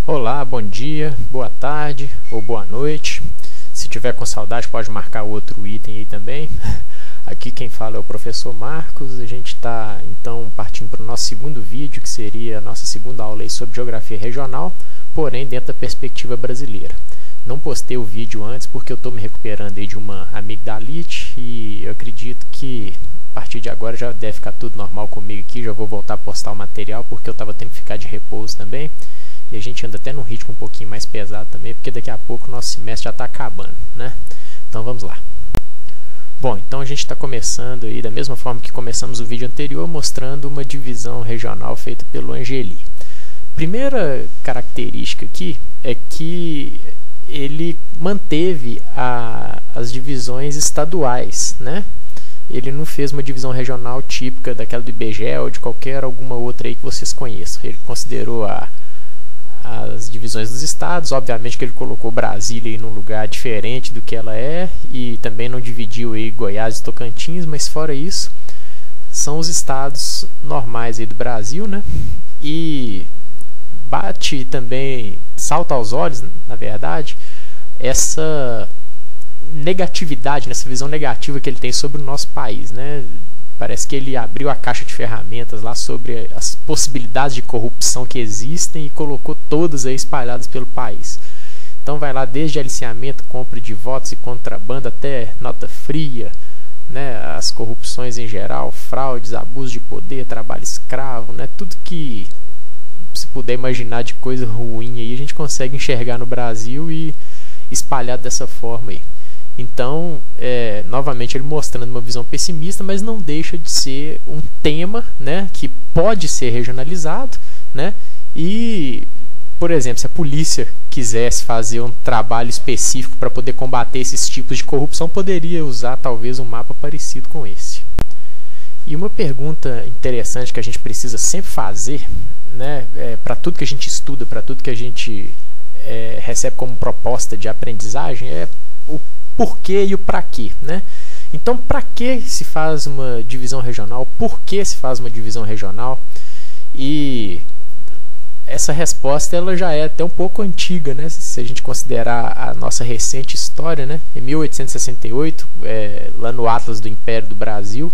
Olá, bom dia, boa tarde ou boa noite. Se tiver com saudade pode marcar outro item aí também. Aqui quem fala é o professor Marcos. A gente está então partindo para o nosso segundo vídeo, que seria a nossa segunda aula aí sobre geografia regional, porém dentro da perspectiva brasileira. Não postei o vídeo antes porque eu estou me recuperando aí de uma amigdalite e eu acredito que a partir de agora já deve ficar tudo normal comigo aqui. Já vou voltar a postar o material porque eu estava tendo que ficar de repouso também. E a gente anda até num ritmo um pouquinho mais pesado também, porque daqui a pouco o nosso semestre já está acabando, né? Então vamos lá. Bom, então a gente está começando aí da mesma forma que começamos o vídeo anterior, mostrando uma divisão regional feita pelo Angeli. Primeira característica aqui é que ele manteve as divisões estaduais, né? Ele não fez uma divisão regional típica daquela do IBGE ou de alguma outra aí que vocês conheçam. Ele considerou as divisões dos estados, obviamente que ele colocou Brasília aí num lugar diferente do que ela é, e também não dividiu aí Goiás e Tocantins, mas fora isso, são os estados normais aí do Brasil, né? E bate também, salta aos olhos, na verdade, essa negatividade, nessa visão negativa que ele tem sobre o nosso país, né? Parece que ele abriu a caixa de ferramentas lá sobre as possibilidades de corrupção que existem e colocou todas aí espalhadas pelo país. Então vai lá desde aliciamento, compra de votos e contrabando até nota fria, né? As corrupções em geral, fraudes, abuso de poder, trabalho escravo, né? Tudo que se puder imaginar de coisa ruim aí a gente consegue enxergar no Brasil e espalhar dessa forma aí. Então, novamente ele mostrando uma visão pessimista, mas não deixa de ser um tema, né, que pode ser regionalizado, né? E, por exemplo, se a polícia quisesse fazer um trabalho específico para poder combater esses tipos de corrupção, poderia usar talvez um mapa parecido com esse. E uma pergunta interessante que a gente precisa sempre fazer, né, para tudo que a gente estuda, para tudo que a gente recebe como proposta de aprendizagem, é o porquê e o para quê, né? Então, para que se faz uma divisão regional? Por que se faz uma divisão regional? E essa resposta ela já é até um pouco antiga, né? Se a gente considerar a nossa recente história, né? Em 1868, lá no Atlas do Império do Brasil,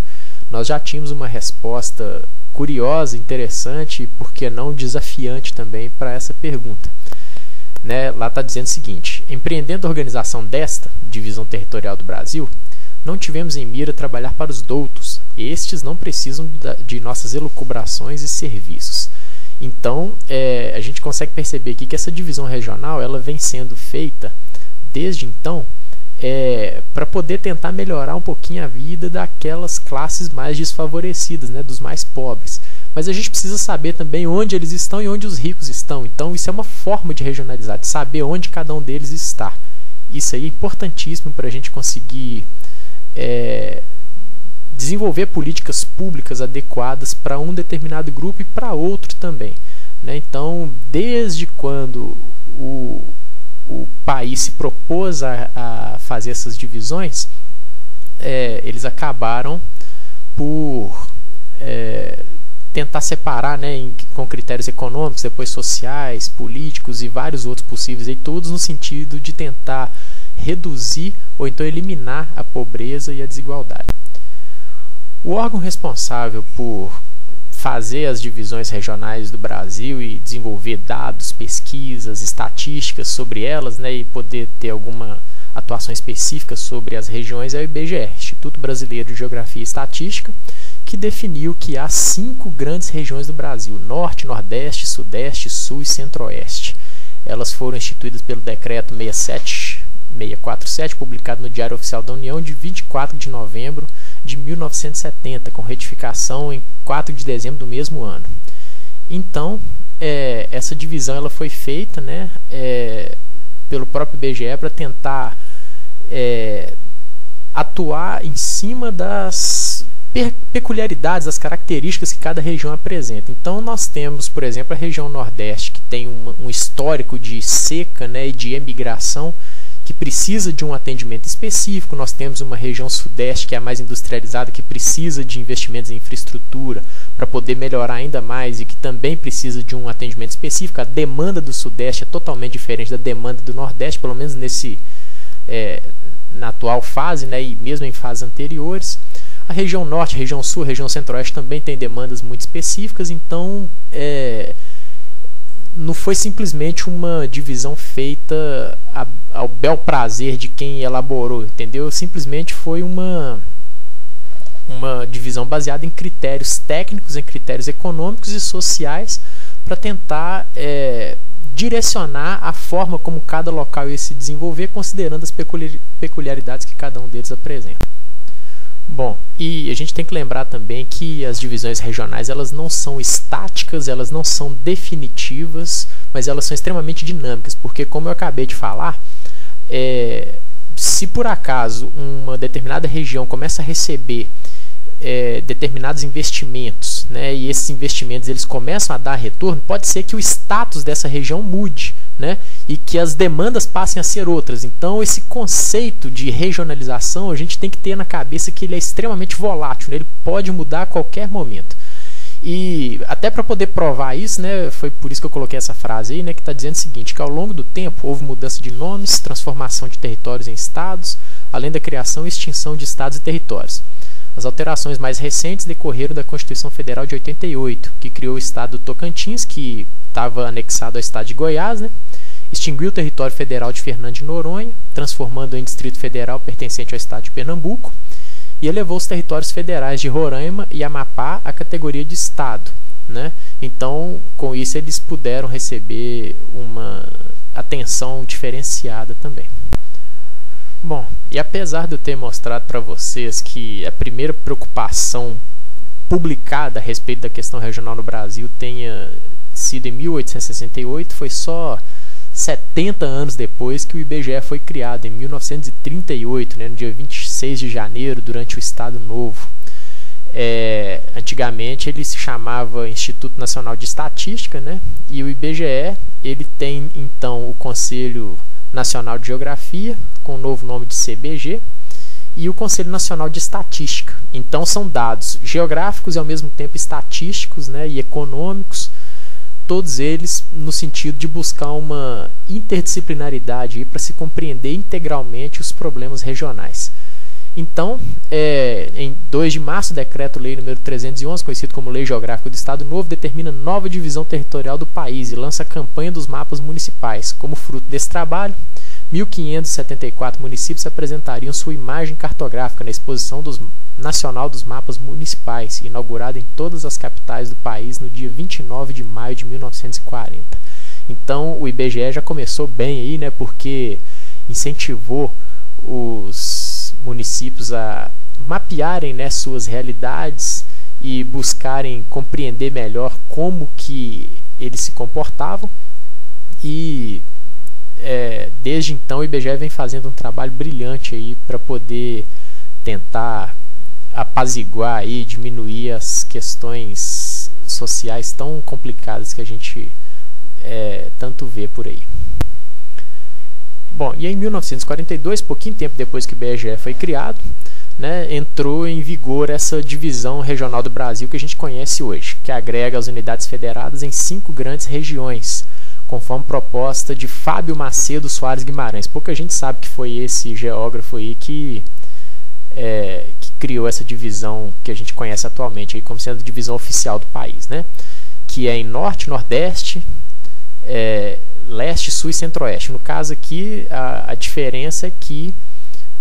nós já tínhamos uma resposta curiosa, interessante e, por que não, desafiante também para essa pergunta. Né, lá está dizendo o seguinte: empreendendo a organização desta divisão territorial do Brasil, não tivemos em mira trabalhar para os doutos. Estes não precisam de nossas elucubrações e serviços. Então, a gente consegue perceber aqui que essa divisão regional ela vem sendo feita desde então para poder tentar melhorar um pouquinho a vida daquelas classes mais desfavorecidas, né, dos mais pobres. Mas a gente precisa saber também onde eles estão e onde os ricos estão. Então isso é uma forma de regionalizar, de saber onde cada um deles está. Isso aí é importantíssimo para a gente conseguir desenvolver políticas públicas adequadas para um determinado grupo e para outro também, né? Então, desde quando o país se propôs a fazer essas divisões, eles acabaram por tentar separar, né, com critérios econômicos, depois sociais, políticos e vários outros possíveis, aí, todos no sentido de tentar reduzir ou então eliminar a pobreza e a desigualdade. O órgão responsável por fazer as divisões regionais do Brasil e desenvolver dados, pesquisas, estatísticas sobre elas, né, e poder ter alguma atuação específica sobre as regiões é o IBGE, Instituto Brasileiro de Geografia e Estatística, que definiu que há 5 grandes regiões do Brasil: Norte, Nordeste, Sudeste, Sul e Centro-Oeste. Elas foram instituídas pelo Decreto 647, publicado no Diário Oficial da União de 24 de novembro de 1970, com retificação em 4 de dezembro do mesmo ano. Então, essa divisão ela foi feita, né, pelo próprio IBGE para tentar atuar em cima das peculiaridades, das características que cada região apresenta. Então nós temos, por exemplo, a região Nordeste, que tem um histórico de seca, né, e de emigração, que precisa de um atendimento específico. Nós temos uma região Sudeste, que é a mais industrializada, que precisa de investimentos em infraestrutura para poder melhorar ainda mais e que também precisa de um atendimento específico. A demanda do Sudeste é totalmente diferente da demanda do Nordeste, pelo menos na atual fase, né, e mesmo em fases anteriores. A região Norte, a região Sul, a região Centro-Oeste também tem demandas muito específicas, então não foi simplesmente uma divisão feita ao bel prazer de quem elaborou, entendeu? Simplesmente foi uma divisão baseada em critérios técnicos, em critérios econômicos e sociais, para tentar direcionar a forma como cada local ia se desenvolver, considerando as peculiaridades que cada um deles apresenta. Bom, e a gente tem que lembrar também que as divisões regionais, elas não são estáticas, elas não são definitivas, mas elas são extremamente dinâmicas, porque, como eu acabei de falar, se por acaso uma determinada região começa a receber determinados investimentos, né, e esses investimentos eles começam a dar retorno, pode ser que o status dessa região mude, né, e que as demandas passem a ser outras. Então esse conceito de regionalização a gente tem que ter na cabeça que ele é extremamente volátil, né, ele pode mudar a qualquer momento. E até para poder provar isso, né, foi por isso que eu coloquei essa frase aí, né, que está dizendo o seguinte, que ao longo do tempo houve mudança de nomes, transformação de territórios em estados, além da criação e extinção de estados e territórios. As alterações mais recentes decorreram da Constituição Federal de 88, que criou o estado do Tocantins, que estava anexado ao estado de Goiás, né? Extinguiu o território federal de Fernando de Noronha, transformando-o em Distrito Federal pertencente ao estado de Pernambuco, e elevou os territórios federais de Roraima e Amapá à categoria de estado, né? Então, com isso, eles puderam receber uma atenção diferenciada também. Bom, e apesar de eu ter mostrado para vocês que a primeira preocupação publicada a respeito da questão regional no Brasil tenha sido em 1868, foi só 70 anos depois que o IBGE foi criado, em 1938, né, no dia 26 de janeiro, durante o Estado Novo. Antigamente ele se chamava Instituto Nacional de Estatística, né, e o IBGE ele tem então o Conselho Nacional de Geografia, com o novo nome de CBG, e o Conselho Nacional de Estatística. Então são dados geográficos e ao mesmo tempo estatísticos, né, e econômicos, todos eles no sentido de buscar uma interdisciplinaridade para se compreender integralmente os problemas regionais. Então, em 2 de março, o Decreto-Lei número 311, conhecido como Lei Geográfica do Estado Novo, determina nova divisão territorial do país e lança a campanha dos mapas municipais. Como fruto desse trabalho, 1.574 municípios apresentariam sua imagem cartográfica na exposição nacional dos mapas municipais, inaugurada em todas as capitais do país no dia 29 de maio de 1940. Então, o IBGE já começou bem aí, né, porque incentivou os municípios a mapearem, né, suas realidades e buscarem compreender melhor como que eles se comportavam. E desde então o IBGE vem fazendo um trabalho brilhante aí para poder tentar apaziguar e diminuir as questões sociais tão complicadas que a gente tanto vê por aí. Bom, e em 1942, pouquinho tempo depois que o IBGE foi criado, né, entrou em vigor essa divisão regional do Brasil que a gente conhece hoje, que agrega as unidades federadas em 5 grandes regiões, conforme proposta de Fábio Macedo Soares Guimarães. Pouca gente sabe que foi esse geógrafo aí que criou essa divisão que a gente conhece atualmente aí como sendo a divisão oficial do país, né, que é em Norte, Nordeste, Leste, Sul e Centro-Oeste. No caso aqui, a diferença é que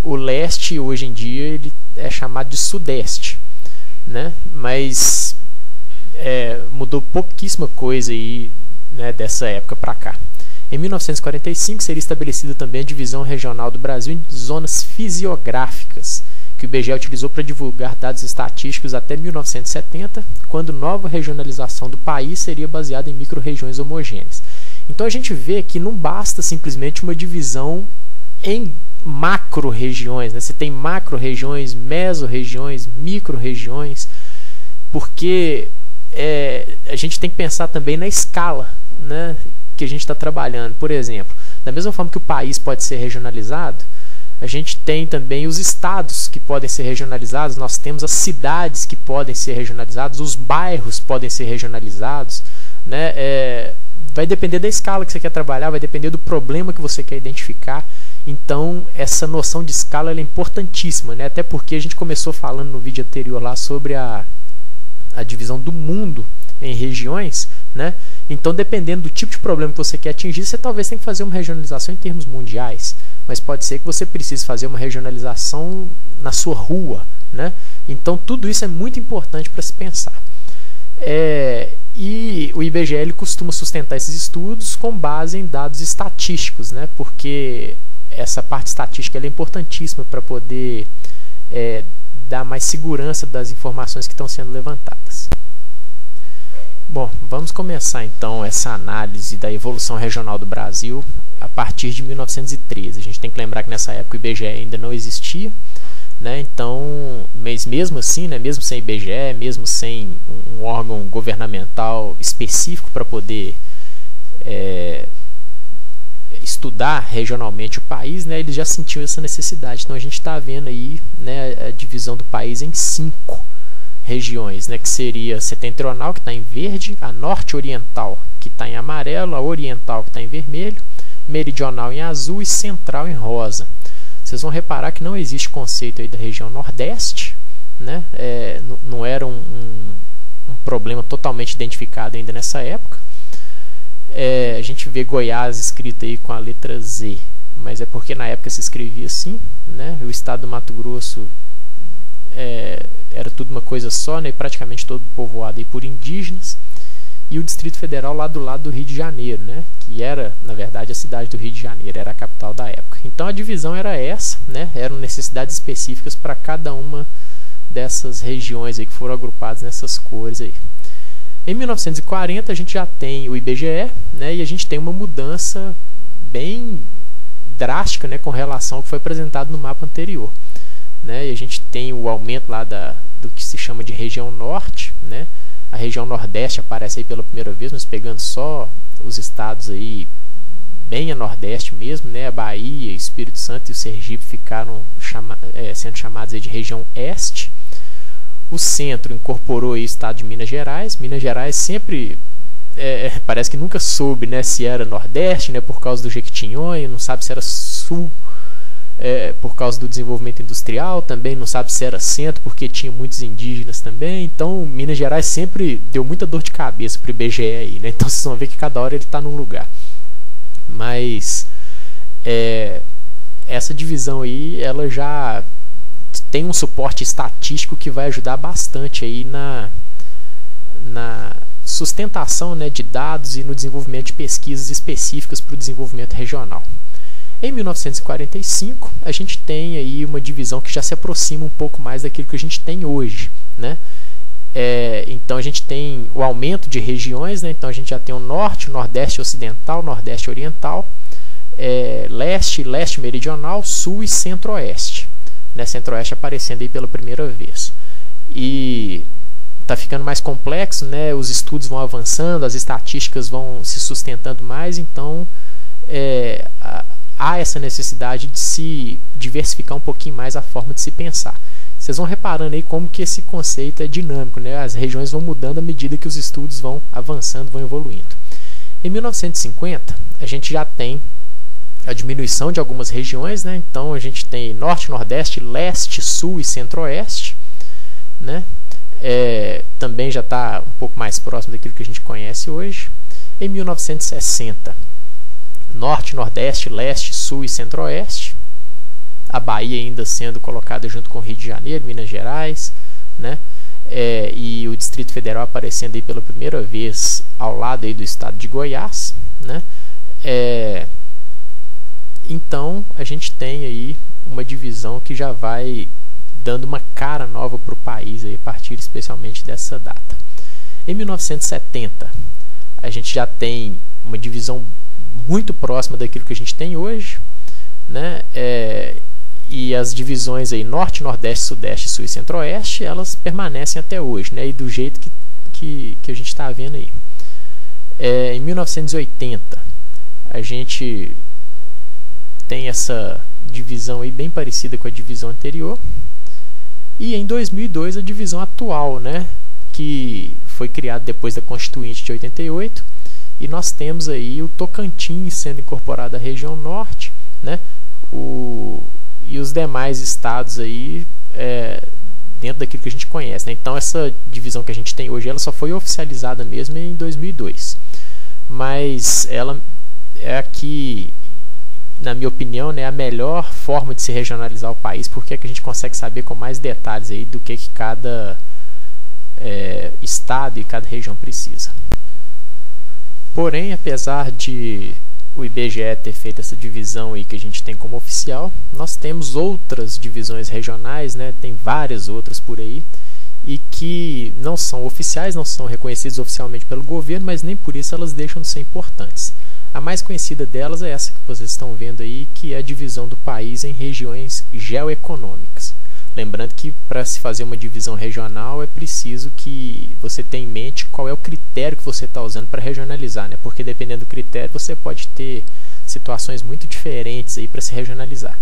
o Leste, hoje em dia, ele é chamado de Sudeste, né? Mas mudou pouquíssima coisa aí, né, dessa época para cá. Em 1945, seria estabelecida também a divisão regional do Brasil em zonas fisiográficas, que o IBGE utilizou para divulgar dados estatísticos até 1970, quando nova regionalização do país seria baseada em micro-regiões homogêneas. Então a gente vê que não basta simplesmente uma divisão em macro-regiões, né? Você tem macro-regiões, meso-regiões, micro-regiões, porque a gente tem que pensar também na escala, né, que a gente está trabalhando. Por exemplo, da mesma forma que o país pode ser regionalizado, a gente tem também os estados que podem ser regionalizados, nós temos as cidades que podem ser regionalizadas, os bairros podem ser regionalizados, né? Vai depender da escala que você quer trabalhar, vai depender do problema que você quer identificar. Então, essa noção de escala ela é importantíssima, né? Até porque a gente começou falando no vídeo anterior lá sobre a divisão do mundo em regiões, né? Então, dependendo do tipo de problema que você quer atingir, você talvez tenha que fazer uma regionalização em termos mundiais, mas pode ser que você precise fazer uma regionalização na sua rua, né? Então, tudo isso é muito importante para se pensar. E o IBGE ele costuma sustentar esses estudos com base em dados estatísticos, né? Porque essa parte estatística ela é importantíssima para poder dar mais segurança das informações que estão sendo levantadas. Bom, vamos começar então essa análise da evolução regional do Brasil a partir de 1913. A gente tem que lembrar que nessa época o IBGE ainda não existia, né? Então, mas mesmo assim, né, mesmo sem IBGE, mesmo sem um órgão governamental específico para poder estudar regionalmente o país, né, eles já sentiam essa necessidade. Então a gente está vendo aí, né, a divisão do país em 5 regiões, né, que seria a setentrional, que está em verde, a norte-oriental, que está em amarelo, a oriental, que está em vermelho, meridional em azul e central em rosa. Vocês vão reparar que não existe conceito aí da região nordeste, né, não era um problema totalmente identificado ainda nessa época. A gente vê Goiás escrito aí com a letra Z, mas é porque na época se escrevia assim, né? O estado do Mato Grosso era tudo uma coisa só, né? Praticamente todo povoado aí por indígenas, e o Distrito Federal lá do lado do Rio de Janeiro, né? Que era, na verdade, a cidade do Rio de Janeiro, era a capital da época. Então a divisão era essa, né? Eram necessidades específicas para cada uma dessas regiões aí que foram agrupadas nessas cores aí. Em 1940 a gente já tem o IBGE, né, e a gente tem uma mudança bem drástica, né, com relação ao que foi apresentado no mapa anterior, né, e a gente tem o aumento lá do que se chama de região norte, né, a região nordeste aparece aí pela primeira vez, mas pegando só os estados aí bem a nordeste mesmo, né, a Bahia, Espírito Santo e o Sergipe ficaram sendo chamados aí de região este. O centro incorporou aí o estado de Minas Gerais. Minas Gerais sempre parece que nunca soube, né, se era nordeste, né, por causa do Jequitinhonha, não sabe se era sul por causa do desenvolvimento industrial, também não sabe se era centro porque tinha muitos indígenas também. Então Minas Gerais sempre deu muita dor de cabeça para o IBGE aí, né? Então vocês vão ver que cada hora ele está num lugar. Mas essa divisão aí ela já tem um suporte estatístico que vai ajudar bastante aí na sustentação, né, de dados e no desenvolvimento de pesquisas específicas para o desenvolvimento regional. Em 1945, a gente tem aí uma divisão que já se aproxima um pouco mais daquilo que a gente tem hoje, né? Então a gente tem o aumento de regiões, né? Então a gente já tem o norte, o nordeste ocidental, nordeste oriental, leste, leste meridional, sul e centro-oeste. Né, centro-oeste aparecendo aí pela primeira vez. E está ficando mais complexo, né, os estudos vão avançando, as estatísticas vão se sustentando mais, então há essa necessidade de se diversificar um pouquinho mais a forma de se pensar. Vocês vão reparando aí como que esse conceito é dinâmico, né, as regiões vão mudando à medida que os estudos vão avançando, vão evoluindo. Em 1950, a gente já tem a diminuição de algumas regiões, né? Então a gente tem norte, nordeste, leste, sul e centro-oeste, né? Também já está um pouco mais próximo daquilo que a gente conhece hoje. Em 1960, norte, nordeste, leste, sul e centro-oeste, a Bahia ainda sendo colocada junto com o Rio de Janeiro, Minas Gerais, né? E o Distrito Federal aparecendo aí pela primeira vez ao lado aí do estado de Goiás, né? Então a gente tem aí uma divisão que já vai dando uma cara nova para o país aí, a partir especialmente dessa data. Em 1970, a gente já tem uma divisão muito próxima daquilo que a gente tem hoje, né? E as divisões aí Norte, Nordeste, Sudeste, Sul e Centro-Oeste, elas permanecem até hoje, né? E do jeito que a gente está vendo aí. Em 1980, a gente tem essa divisão aí bem parecida com a divisão anterior. E em 2002, a divisão atual, né? Que foi criada depois da Constituinte de 88, e nós temos aí o Tocantins sendo incorporado à região norte, né? E os demais estados aí dentro daquilo que a gente conhece, né? Então essa divisão que a gente tem hoje, ela só foi oficializada mesmo em 2002, mas ela é aqui, na minha opinião, né, a melhor forma de se regionalizar o país, porque é que a gente consegue saber com mais detalhes aí do que cada estado e cada região precisa. Porém, apesar de o IBGE ter feito essa divisão aí que a gente tem como oficial, nós temos outras divisões regionais, né? Tem várias outras por aí, e que não são oficiais, não são reconhecidas oficialmente pelo governo, mas nem por isso elas deixam de ser importantes. A mais conhecida delas é essa que vocês estão vendo aí, que é a divisão do país em regiões geoeconômicas. Lembrando que para se fazer uma divisão regional é preciso que você tenha em mente qual é o critério que você está usando para regionalizar, né? Porque dependendo do critério você pode ter situações muito diferentes aí para se regionalizar.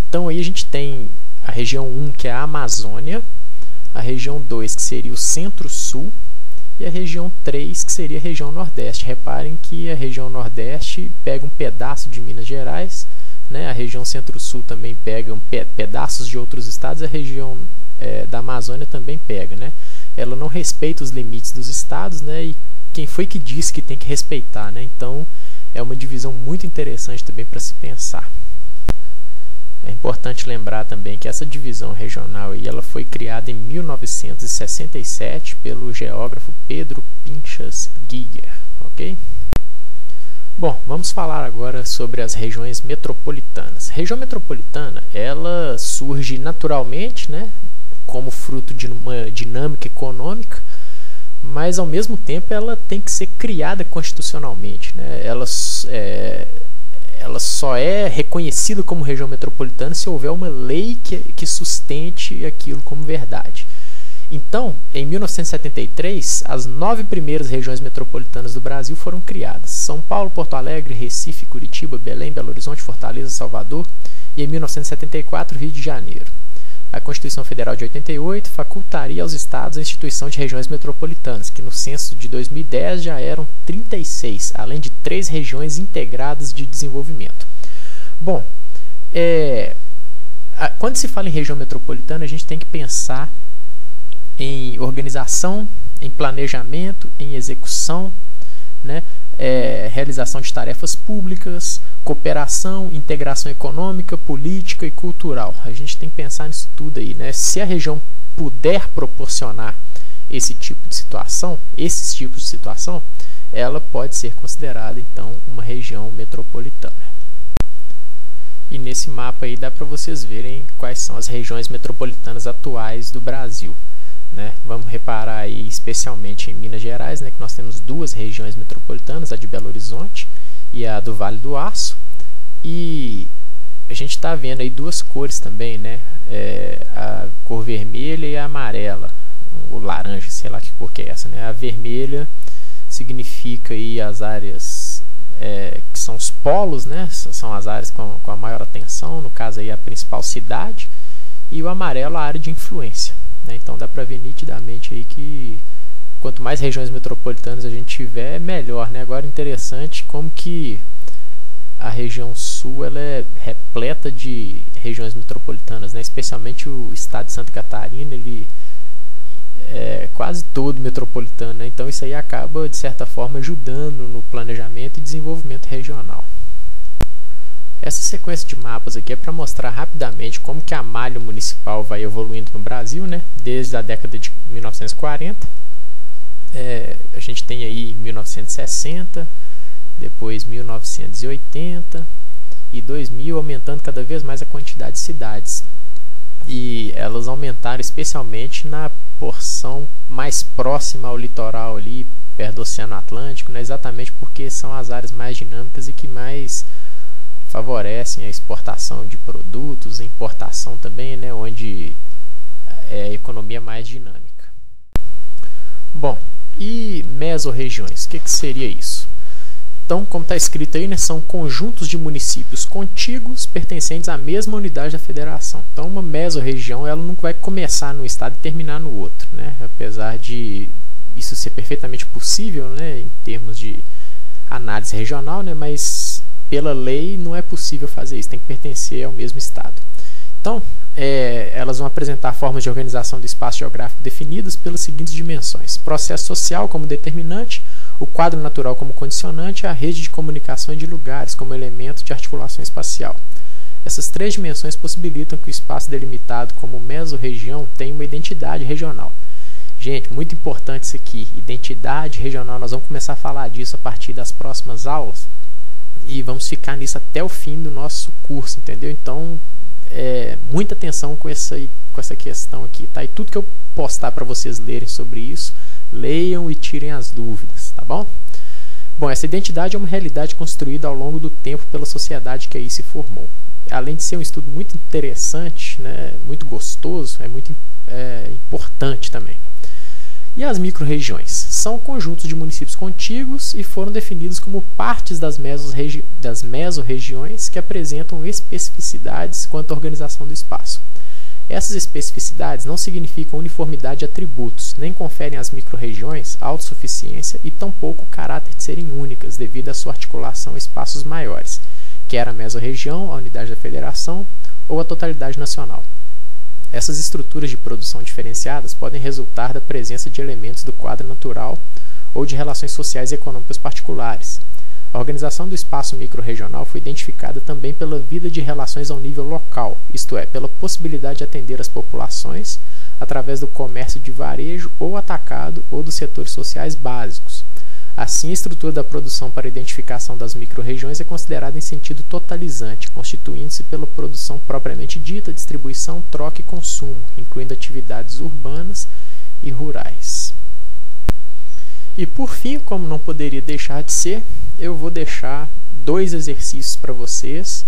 Então aí a gente tem a região 1, que é a Amazônia, a região 2, que seria o Centro-Sul, e a região 3, que seria a região Nordeste. Reparem que a região Nordeste pega um pedaço de Minas Gerais, né? A região Centro-Sul também pega pedaços de outros estados, a região da Amazônia também pega, né? Ela não respeita os limites dos estados, né? E quem foi que disse que tem que respeitar, né? Então é uma divisão muito interessante também para se pensar. É importante lembrar também que essa divisão regional aí, ela foi criada em 1967 pelo geógrafo Pedro Pinchas Giger, ok? Bom, vamos falar agora sobre as regiões metropolitanas. A região metropolitana, ela surge naturalmente, né, como fruto de uma dinâmica econômica, mas ao mesmo tempo ela tem que ser criada constitucionalmente, né? Ela só é reconhecida como região metropolitana se houver uma lei que sustente aquilo como verdade. Então, em 1973, as 9 primeiras regiões metropolitanas do Brasil foram criadas: São Paulo, Porto Alegre, Recife, Curitiba, Belém, Belo Horizonte, Fortaleza, Salvador, e em 1974, Rio de Janeiro. A Constituição Federal de 88 facultaria aos estados a instituição de regiões metropolitanas, que no censo de 2010 já eram 36, além de 3 regiões integradas de desenvolvimento. Bom, quando se fala em região metropolitana, a gente tem que pensar em organização, em planejamento, em execução, né? Realização de tarefas públicas, cooperação, integração econômica, política e cultural. A gente tem que pensar nisso tudo aí, né? Se a região puder proporcionar esses tipos de situação, ela pode ser considerada então uma região metropolitana. E nesse mapa aí dá para vocês verem quais são as regiões metropolitanas atuais do Brasil, né? Vamos reparar aí especialmente em Minas Gerais, né, que nós temos 2 regiões metropolitanas, a de Belo Horizonte e a do Vale do Aço, e a gente está vendo aí 2 cores também, né? A cor vermelha e a amarela, ou laranja, sei lá que cor que é essa, né? A vermelha significa aí as áreas que são os polos, né? São as áreas com a maior atenção, no caso aí a principal cidade, e o amarelo a área de influência. Então dá para ver nitidamente aí que quanto mais regiões metropolitanas a gente tiver, melhor, né? Agora interessante como que a região sul ela é repleta de regiões metropolitanas, né? Especialmente o estado de Santa Catarina, ele é quase todo metropolitano, né? Então isso aí acaba de certa forma ajudando no planejamento e desenvolvimento regional. Essa sequência de mapas aqui é para mostrar rapidamente como que a malha municipal vai evoluindo no Brasil, né? Desde a década de 1940. A gente tem aí 1960, depois 1980 e 2000, aumentando cada vez mais a quantidade de cidades. e elas aumentaram especialmente na porção mais próxima ao litoral ali, perto do Oceano Atlântico, né, exatamente porque são as áreas mais dinâmicas e que mais favorecem a exportação de produtos, a importação também, né, onde é a economia mais dinâmica. Bom, e mesorregiões, o que seria isso? Então, como está escrito aí, né, são conjuntos de municípios contíguos pertencentes à mesma unidade da federação. Então, uma mesorregião ela não vai começar num estado e terminar no outro, né? Apesar de isso ser perfeitamente possível, né, em termos de análise regional, né, mas pela lei não é possível fazer isso, tem que pertencer ao mesmo estado. Então, elas vão apresentar formas de organização do espaço geográfico definidas pelas seguintes dimensões: processo social como determinante, o quadro natural como condicionante e a rede de comunicação de lugares como elemento de articulação espacial. Essas três dimensões possibilitam que o espaço delimitado como mesorregião tenha uma identidade regional. Gente, muito importante isso aqui, identidade regional, nós vamos começar a falar disso a partir das próximas aulas e vamos ficar nisso até o fim do nosso curso, entendeu? Então, muita atenção com essa questão aqui, tá? E tudo que eu postar para vocês lerem sobre isso, leiam e tirem as dúvidas, tá bom? Bom, essa identidade é uma realidade construída ao longo do tempo pela sociedade que aí se formou. Além de ser um estudo muito interessante, né, muito gostoso, é muito importante também. E as micro-regiões? São conjuntos de municípios contíguos e foram definidos como partes das mesorregiões que apresentam especificidades quanto à organização do espaço. Essas especificidades não significam uniformidade de atributos, nem conferem às micro-regiões autossuficiência e tampouco o caráter de serem únicas devido à sua articulação a espaços maiores, quer a mesorregião, a unidade da federação ou a totalidade nacional. Essas estruturas de produção diferenciadas podem resultar da presença de elementos do quadro natural ou de relações sociais e econômicas particulares. A organização do espaço microrregional foi identificada também pela vida de relações ao nível local, isto é, pela possibilidade de atender as populações através do comércio de varejo ou atacado ou dos setores sociais básicos. Assim, a estrutura da produção para a identificação das micro-regiões é considerada em sentido totalizante, constituindo-se pela produção propriamente dita, distribuição, troca e consumo, incluindo atividades urbanas e rurais. E por fim, como não poderia deixar de ser, eu vou deixar 2 exercícios para vocês,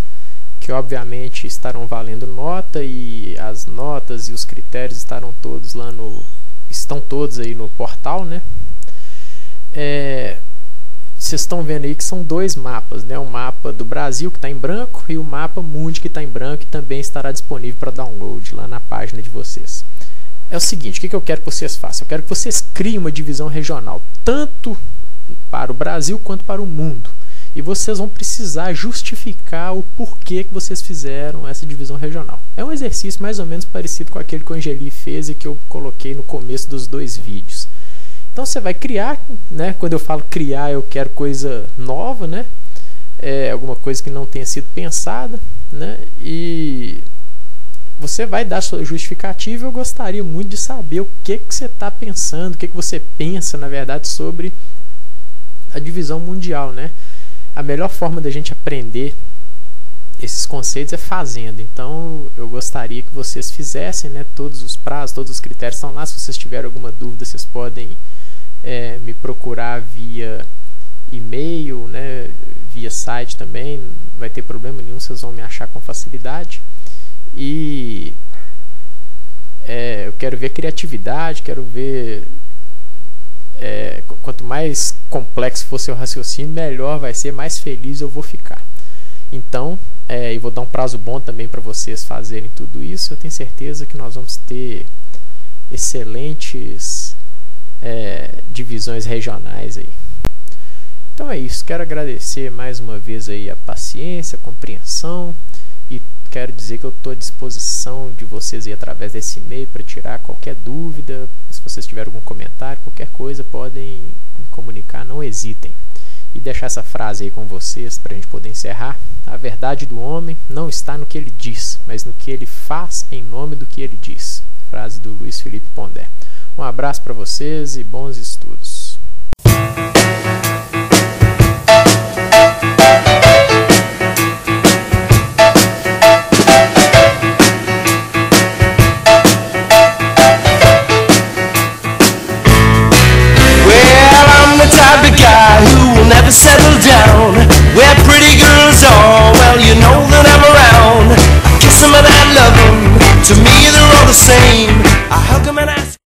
que obviamente estarão valendo nota, e as notas e os critérios estão todos aí no portal, né? Vocês estão vendo aí que são 2 mapas, né? O mapa do Brasil que está em branco e o mapa Mundi que está em branco, e também estará disponível para download lá na página de vocês. É o seguinte, o que eu quero que vocês façam? Eu quero que vocês criem uma divisão regional, tanto para o Brasil quanto para o mundo. E vocês vão precisar justificar o porquê que vocês fizeram essa divisão regional. É um exercício mais ou menos parecido com aquele que o Angeli fez e que eu coloquei no começo dos 2 vídeos. Então você vai criar, né? Quando eu falo criar, eu quero coisa nova, né? Alguma coisa que não tenha sido pensada, né? E você vai dar sua justificativa. Eu gostaria muito de saber o que você está pensando, o que você pensa, na verdade, sobre a divisão mundial, né? A melhor forma da gente aprender esses conceitos é fazendo. Então eu gostaria que vocês fizessem, né? Todos os prazos, todos os critérios estão lá. Se vocês tiverem alguma dúvida, vocês podem me procurar via e-mail, né? Via site também, não vai ter problema nenhum, vocês vão me achar com facilidade. E eu quero ver criatividade, quero ver quanto mais complexo for seu raciocínio, melhor vai ser, mais feliz eu vou ficar. Então, eu vou dar um prazo bom também para vocês fazerem tudo isso. Eu tenho certeza que nós vamos ter excelentes divisões regionais aí. Então é isso, quero agradecer mais uma vez aí a paciência, a compreensão, e quero dizer que eu estou à disposição de vocês aí através desse e-mail para tirar qualquer dúvida. Se vocês tiverem algum comentário, qualquer coisa, podem me comunicar, não hesitem. E deixar essa frase aí com vocês para a gente poder encerrar. A verdade do homem não está no que ele diz, mas no que ele faz em nome do que ele diz. Frase do Luiz Felipe Pondé. Um abraço para vocês e bons estudos. the same. I hug him and ask